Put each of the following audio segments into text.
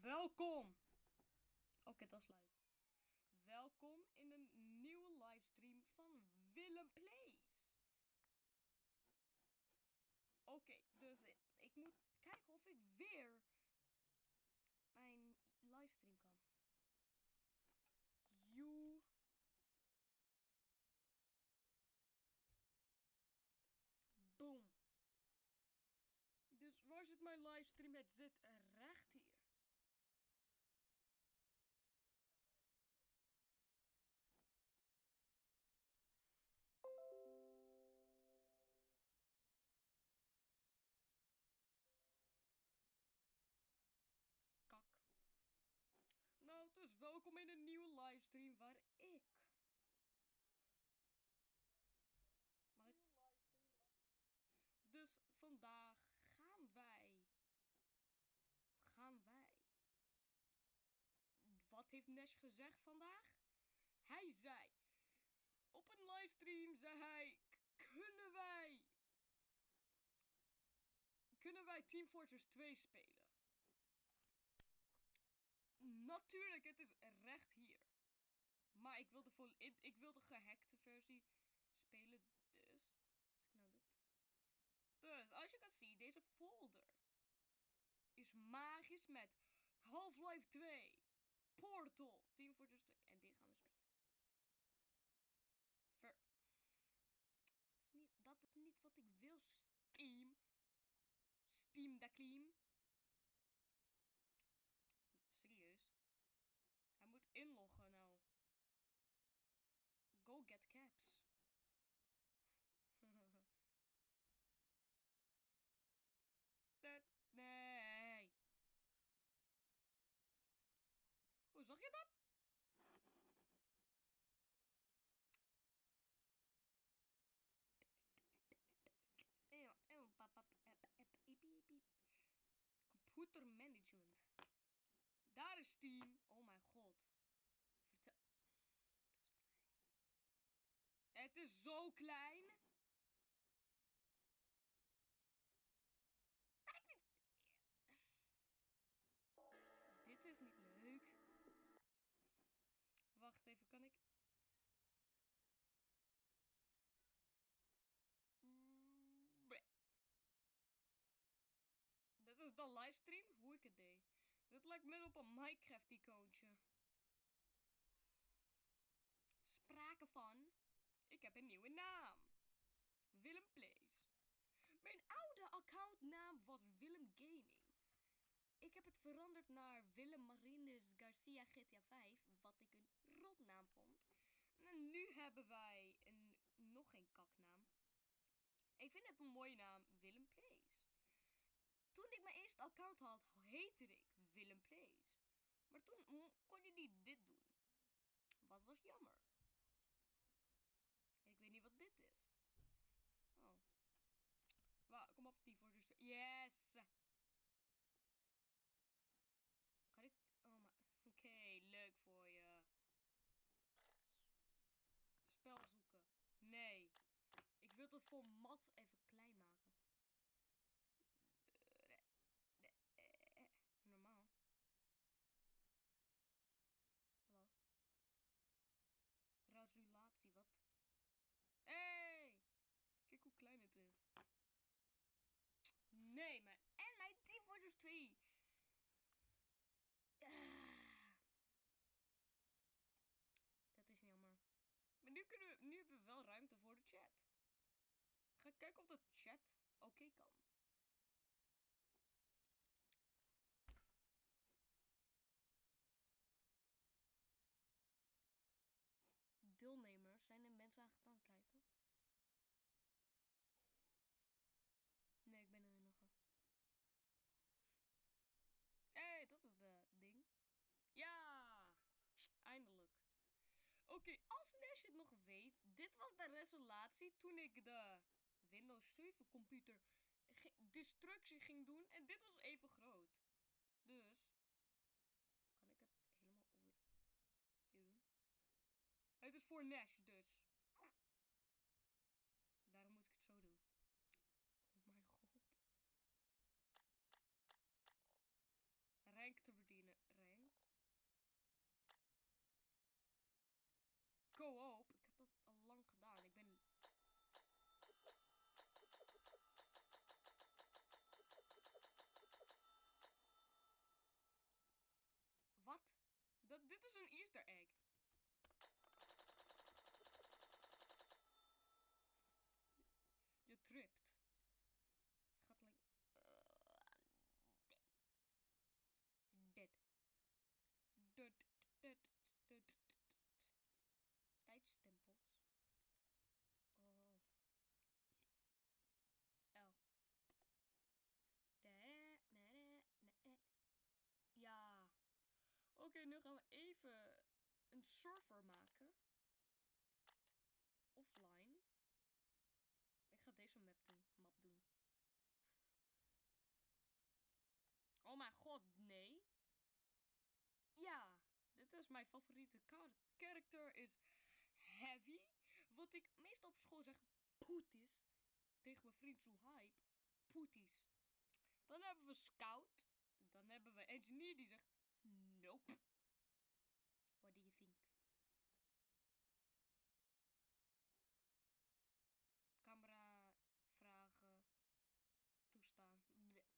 Welkom! Oké, dat is luid. Welkom in een nieuwe livestream van Willem Plays. Oké, dus ik moet kijken of ik weer mijn livestream kan. Boom. Dus waar zit mijn livestream? Het zit recht hier. Kak. Nou, dus welkom in een nieuwe livestream waar ik... Dus vandaag gaan wij... Wat heeft Nesh gezegd vandaag? Hij zei... Op een livestream zei hij... Kunnen wij Team Fortress 2 spelen? Natuurlijk, het is recht hier. Maar ik wil de gehackte versie spelen, dus... Zeg ik nou dit? Dus, als je kan zien, deze folder is magisch met Half-Life 2, Portal, Team Fortress 2. En dit gaan we spelen. Dat is niet wat ik wil, Steam da Cleam. Serieus? Hij moet inloggen nou. Go get caps. Nee. Hoe zag je dat? Computer management. Daar is Steam. Oh mijn god. Vertel. Het is klein. Het is zo klein. Dit is niet leuk. Wacht even, kan ik... Dit is de livestream, hoe ik het deed. Dit lijkt net op een Minecraft-icoontje. Sprake van... Ik heb een nieuwe naam. Willem Plays. Mijn oude accountnaam was Willem Gaming. Ik heb het veranderd naar Willem Marines Garcia GTA 5, wat ik een rotnaam vond. En nu hebben wij nog geen kaknaam. Ik vind het een mooie naam, Willem Plays. Toen ik mijn eerste account had, heette ik Willem Plays. Maar toen kon je niet dit doen. Wat was jammer. Ik weet niet wat dit is. Oh. Kom op, die voor dus. Yes! Kan ik... Oh, maar... Oké, leuk voor je. Spel zoeken. Nee. Ik wil het format even klein maken. Normaal. Hallo. Resolutie, wat? Hey! Kijk hoe klein het is. Nee, maar... En mijn Team Fortress 2. Dat is jammer. Maar nu hebben we wel ruimte voor de chat. Ga kijken of de chat oké kan. Deelnemers, zijn er mensen aan het kijken? Nee, ik ben de enige. Hé, dat is de ding. Ja, eindelijk. Oké, als Nesh het nog weet, dit was de resolutie toen ik de Windows 7 computer destructie ging doen. En dit was even groot. Dus, kan ik het helemaal over hier doen? Het is voor Nesh dus. Daarom moet ik het zo doen. Oh mijn god. Rank te verdienen. Easter egg. Je tript. Gaat like... Dead. Tijdstempels. Oh. L. Ja. Oké, nu gaan we even een server maken. Offline. Ik ga deze map doen. Oh mijn god, nee. Ja, dit is mijn favoriete character is Heavy. Wat ik meestal op school zeg, poeties. Tegen mijn vriend Suhaib, poeties. Dan hebben we Scout. Dan hebben we Engineer die zegt, nope. What do you think? Camera, vragen, toestaan. Bleh.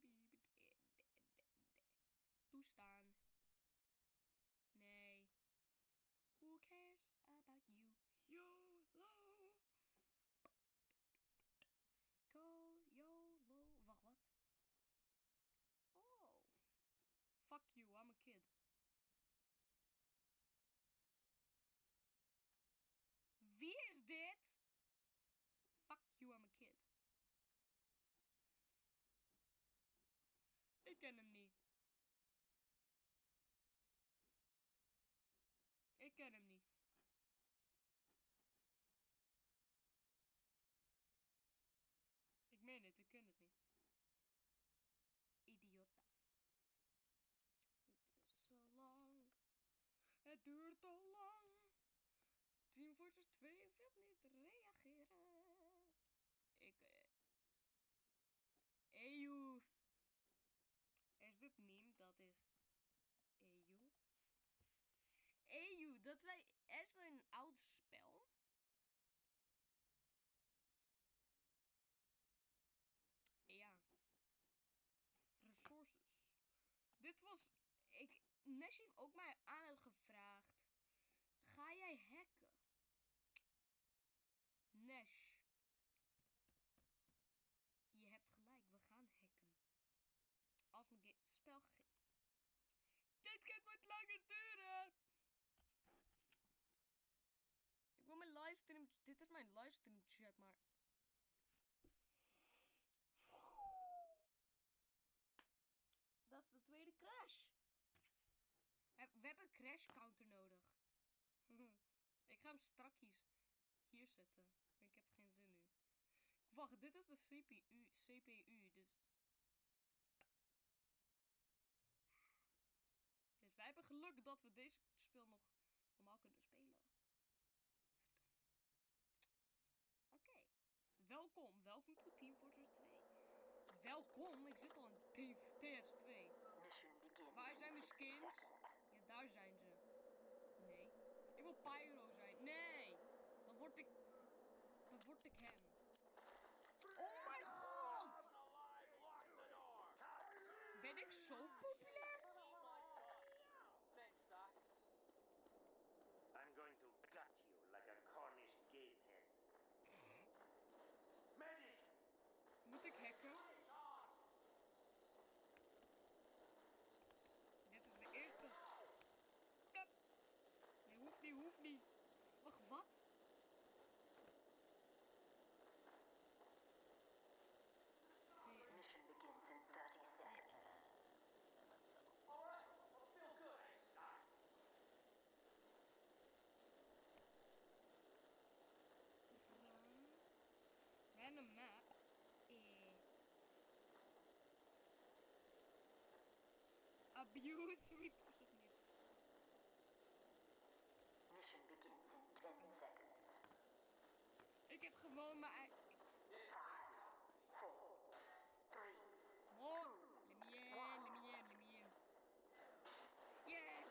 Laat maar. Toestaan. Nee. Who cares about you? YOLO. Go YOLO. Wacht, wat? Oh. Fuck you, I'm a kid. Wie is dit? Fuck you, I'm a kid. Ik ken hem niet. Ik ken hem niet. Ik meen het, ik ken het niet. Idiota. Het is zo lang. Het duurt al lang. Team Fortress 2 wil niet reageren. Eeuw. Is dit meme? Dat is... Eeuw. Eeuw, dat is een oud spel. Ja. Resources. Dit was... Nesh heeft ook mij aan gevraagd. Ga jij hacken? Nesh. Je hebt gelijk, we gaan hacken. Als mijn spel dit gaat wat langer duren. Ik wil mijn livestream... Dit is mijn livestream chat, maar... Dat is de tweede crash. We hebben een crash counter nodig. Ik ga hem strakjes hier zetten. Ik heb geen zin nu. Wacht, dit is de CPU, dus... Dus wij hebben geluk dat we deze spel nog normaal kunnen spelen. Oké. Welkom to Team Fortress 2. Welkom, ik zit al in TS2. Waar zijn mijn skins? Ja, daar zijn ze. Nee. Ik wil Pyro zijn. Nee. Dan word ik hem. Oh mijn god. Ben ik zo populair? I'm going to gut you like a Cornish game hen. Medic! Moet ik hacken? Dit is de eerste stap. Nee, hoeft niet. Wacht, wat? Mission begins in 30 seconds. Alright, well, feel good. Random map. Abuse me. Mission begins in 10 seconds. Ik heb gewoon mijn eigen... 5, 4, 3. Oh, let me in. Yeah.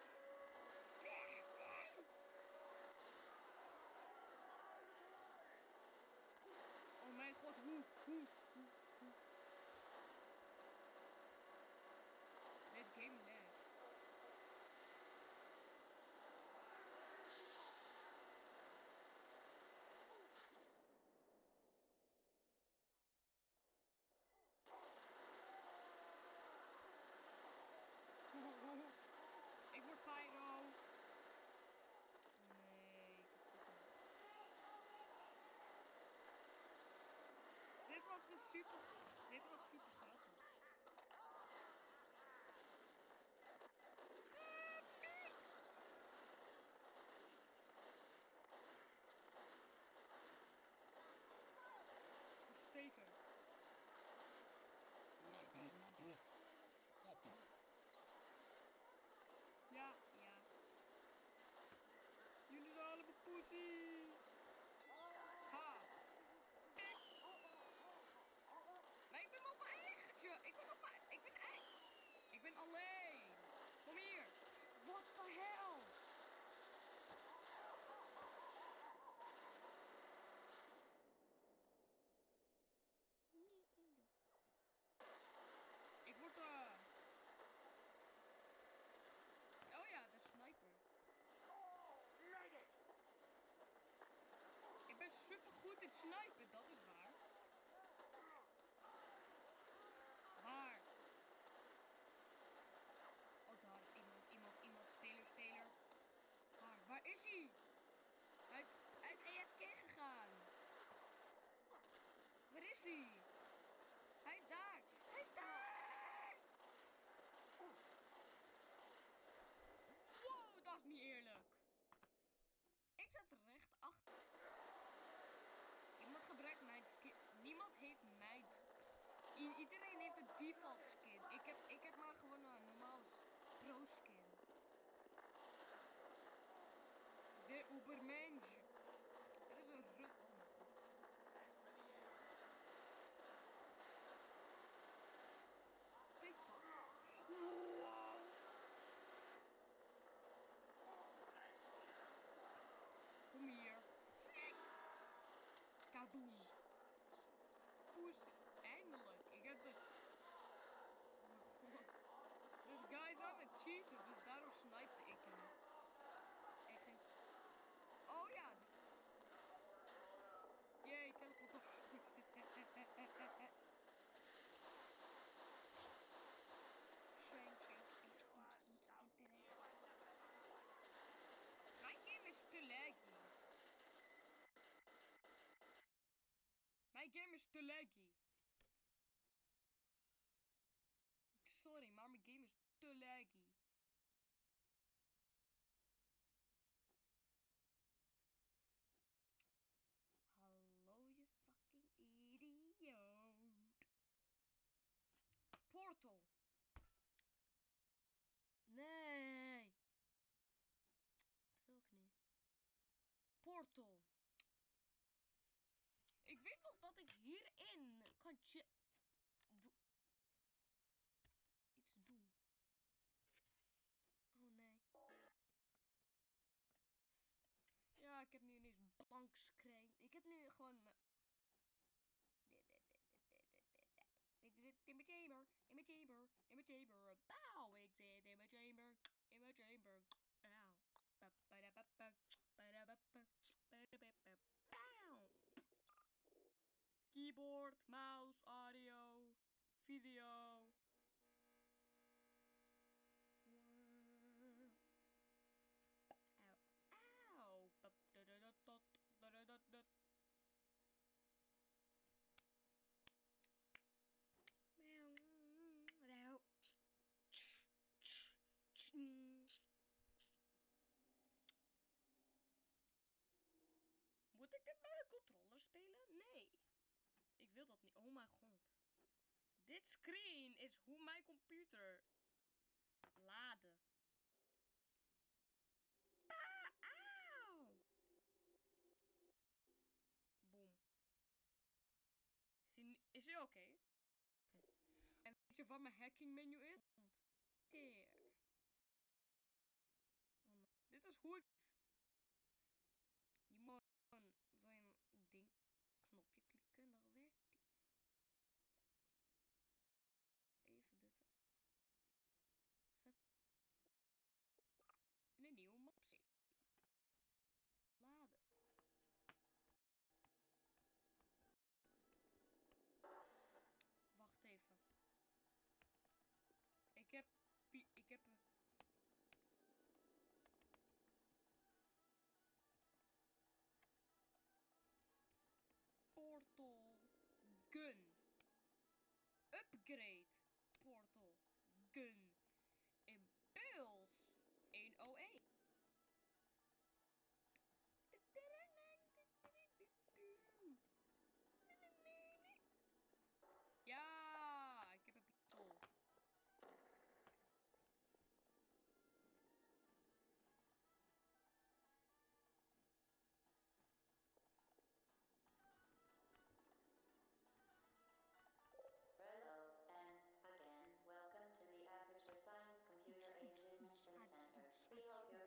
Iedereen heeft een default skin. Ik heb maar gewoon een normale pro skin. De Ubermensch. Er is een rug. Wow. Kom hier. Kaboom. Poes. Eindelijk. Ik heb de... Dus guys, I'm a cheater. Dus daarom snipte ik hem. Ik denk... Oh ja. Jee, teleport. Mijn game is te laggy. Mijn game is te laggy. Sorry, maar mijn game is te laggy. Hallo je fucking idioot. Portal. Nee. Dat wil ik niet. Portal. Ik weet nog dat ik hierin kan iets doen. Oh nee. Ja, ik heb nu ineens blank screen. Ik heb nu gewoon... Ik zit in mijn chamber. In mijn chamber. In mijn chamber. Pauw, ik zit in mijn chamber. In mijn chamber. Auw. Keyboard, mouse, audio, video. Auw. Moet ik dit met een controller spelen? Nee. Ik wil dat niet. Oh mijn god. Dit screen is hoe mijn computer laden. Auw. Boom. Is hij oké? En weet je wat mijn hacking menu is? Hier. Dit is hoe ik... Je moet gewoon zo'n ding, knopje klikken, dan werkt die. Even dit zet. In een nieuwe map zetten. Laden. Wacht even. Ik heb een... Portal gun. Upgrade. Portal gun. Impuls 101. Ja, ik heb een pistool. Hello, and again, welcome to the Aperture Science Computer Aided Mission Center. We hope your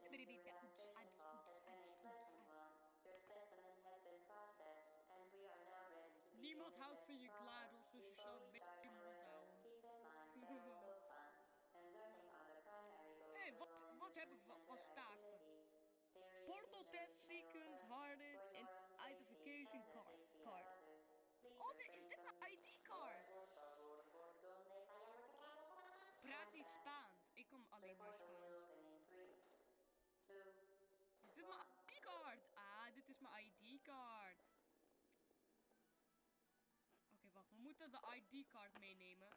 brief detention in the relaxation vault has been a pleasant one. Your specimen has been processed, and we are now ready to begin Niemand the houdt test van je program. kladels, dus je Before zou we een start, beetje mond however, houden. keep in mind that although fun and learning are the primary goals Hey, of all wat Enrichment hebben we Center als taken? activities, serious Portal test injuries may sequence, occur. hardened For en your own safety identification and the safety of card. others, please Oh, is refrain dit from... mijn ID-card? Praat niet Spaans. Ik kan The alleen maar portal will Spaans. open in 3, 2, Is dit mijn ID-card? Ah, dit is mijn ID-card. Oké, wacht. We moeten de ID-card meenemen.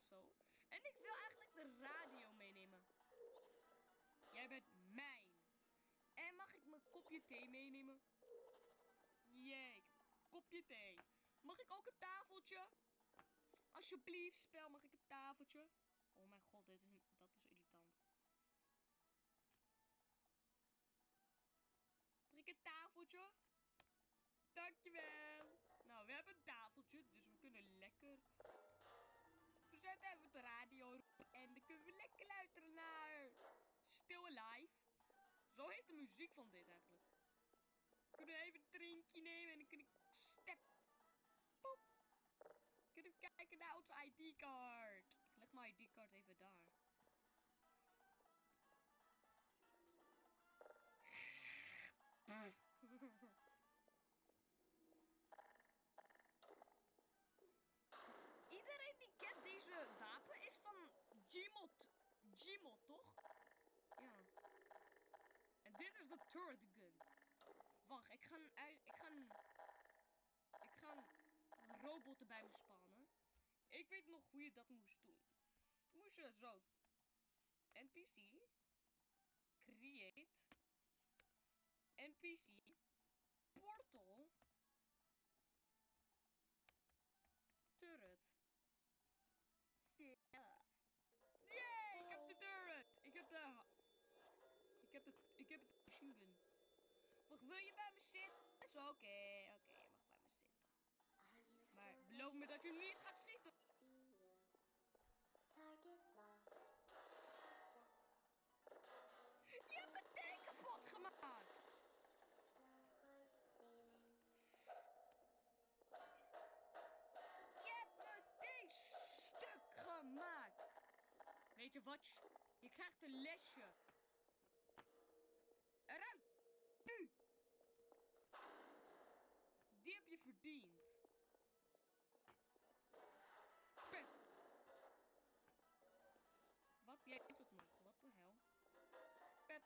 Zo. En ik wil eigenlijk de radio meenemen. Jij bent mijn. En mag ik mijn kopje thee meenemen? Jee. kopje thee. Mag ik ook een tafeltje? Alsjeblieft, spel, mag ik een tafeltje? Oh mijn god, dat is irritant. Mag ik een tafeltje? Dankjewel. Nou, we hebben een tafeltje, dus we kunnen lekker... We zetten even de radio op en dan kunnen we lekker luisteren naar... Still Alive. Zo heet de muziek van dit eigenlijk. We kunnen even een drinkje nemen en dan kun ik... Step. Poep. Kunnen we kijken naar onze ID-kaart. Ik leg mijn ID-kaart even daar. Iedereen die kent deze wapen is van Gmod, toch? Ja. En dit is de turret gun. Wacht, ik ga een robot erbij me spannen. Ik weet nog hoe je dat moest doen. Toen moest je zo... NPC. Create. NPC. Portal. Turret. Ja. Yay, ik heb de turret. Ik heb de machine gun. Wacht, wil je bij me zitten? Is oké, je mag bij me zitten. Maar beloof me dat je niet gaat schieten. See you. Target lost. Je hebt mijn thee kapot gemaakt. Je hebt mijn thee stuk gemaakt. Weet je wat? Je krijgt een lesje. Eruit. Nu. Die heb je verdiend. Pet. Wat? Jij doet het nog. Wat de hel? Pet.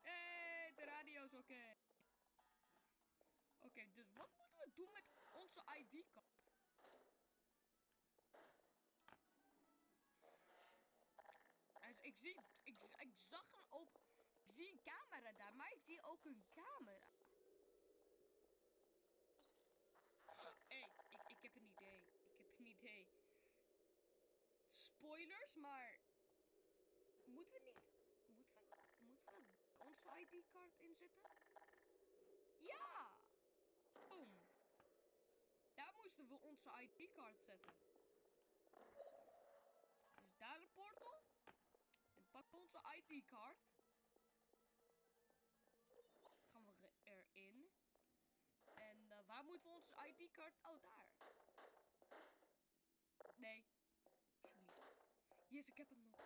Hey, de radio is oké. Oké, dus wat moeten we doen met onze ID-kaart? Ik zag een open... Ik zie een camera daar, maar ik zie ook een camera. Hé, ik heb een idee. Spoilers, maar... Moeten we onze ID-kaart inzetten? Ja! Boom. Daar moesten we onze ID-kaart zetten. Dus daar de portal. En pak onze ID-kaart. Gaan we erin. En waar moeten we onze ID-kaart? Oh, daar. Nee. Alsjeblieft. Yes, ik heb hem nog.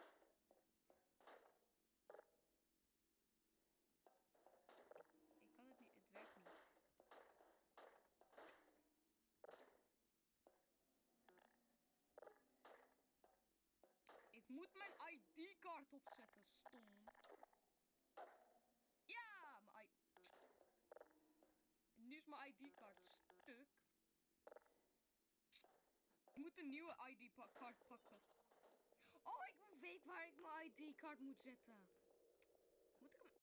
Ik kan het niet. Het werkt niet. Ik moet mijn ID-kaart opzetten, stom. Ja, mijn nu is mijn ID-kaart stuk. Ik moet een nieuwe ID-kaart pakken. Oh, ik weet waar ik mijn ID-kaart moet zetten.